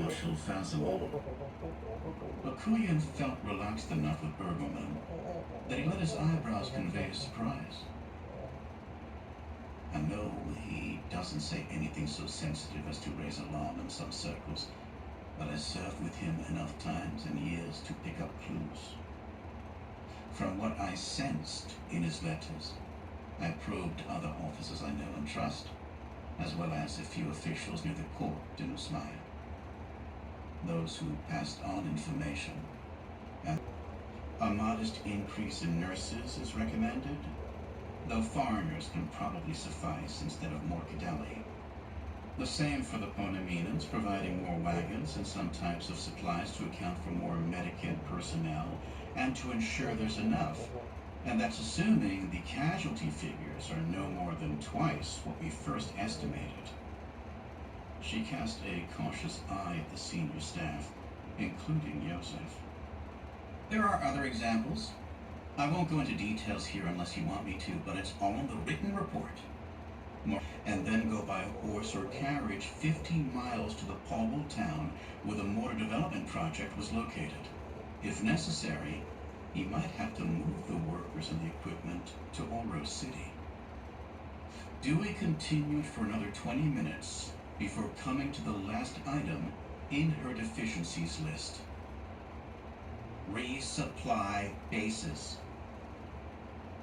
Marshal Fazamon. Akuyan felt relaxed enough with Bergelman that he let his eyebrows convey his surprise. I know he doesn't say anything so sensitive as to raise alarm in some circles, but I served with him enough times and years to pick up clues. From what I sensed in his letters, I probed other officers I know and trust, as well as a few officials near the court in Usmaya. Those who passed on information. And a modest increase in nurses is recommended, though foreigners can probably suffice instead of more Cadeli. The same for the Poneminans, providing more wagons and some types of supplies to account for more medicant personnel and to ensure there's enough. And that's assuming the casualty figures are no more than twice what we first estimated. She cast a cautious eye at the senior staff, including Joseph. There are other examples. I won't go into details here unless you want me to, but it's all in the written report. And then go by horse or carriage 15 miles to the Paulville town where the mortar development project was located. If necessary, he might have to move the workers and the equipment to Oro City. Dewey continued for another 20 minutes before coming to the last item in her deficiencies list. Resupply bases.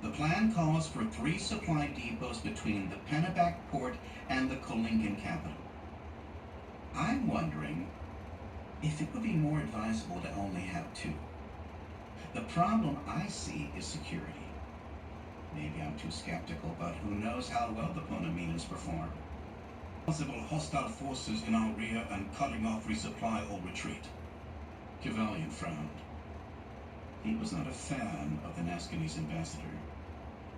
The plan calls for 3 supply depots between the Penneback port and the Kolingan capital. I'm wondering if it would be more advisable to only have 2. The problem I see is security. Maybe I'm too skeptical, but who knows how well the Poneminans perform. Possible hostile forces in our rear and cutting off resupply or retreat. Cavalian frowned. He was not a fan of the Nascanese ambassador,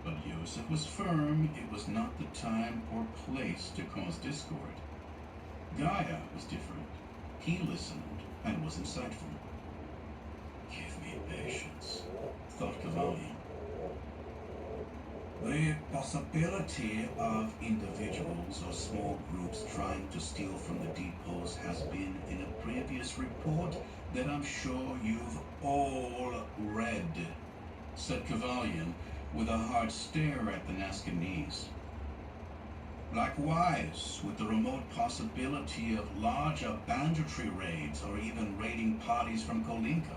but Joseph was firm it was not the time or place to cause discord. Gaia was different. He listened and was insightful. Give me patience, thought Cavalian. The possibility of individuals or small groups trying to steal from the depots has been in a previous report that I'm sure you've all read, said Cavalian with a hard stare at the Nascanese. Likewise, with the remote possibility of larger banditry raids or even raiding parties from Kolinka.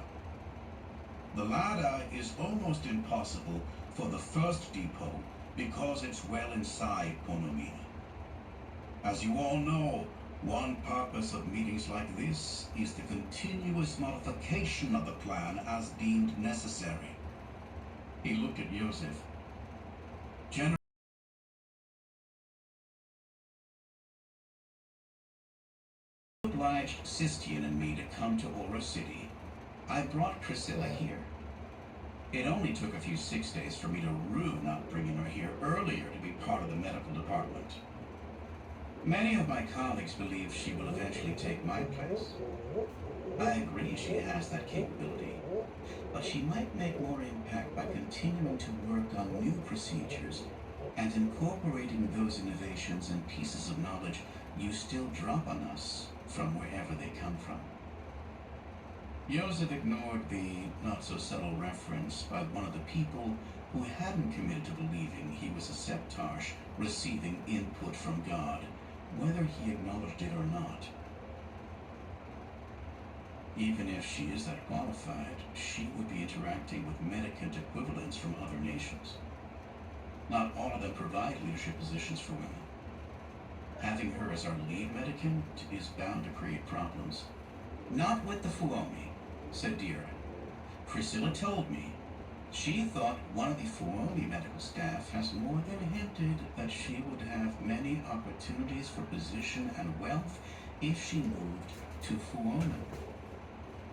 The latter is almost impossible for the first depot because it's well inside Ponomina. As you all know, one purpose of meetings like this is the continuous modification of the plan as deemed necessary. He looked at Joseph. General obliged Sistian and me to come to Oro City. I brought Priscilla here. It only took a few 6 days for me to rue not bringing her here earlier to be part of the medical department. Many of my colleagues believe she will eventually take my place. I agree she has that capability, but she might make more impact by continuing to work on new procedures and incorporating those innovations and pieces of knowledge you still drop on us from wherever they come from. Joseph ignored the not-so-subtle reference by one of the people who hadn't committed to believing he was a septarch receiving input from God, whether he acknowledged it or not. Even if she is that qualified, she would be interacting with medicant equivalents from other nations. Not all of them provide leadership positions for women. Having her as our lead medicant is bound to create problems. Not with the Fuomi, said Dira. Priscilla told me. She thought one of the Fuomi medical staff has more than hinted that she would have many opportunities for position and wealth if she moved to Fuomi.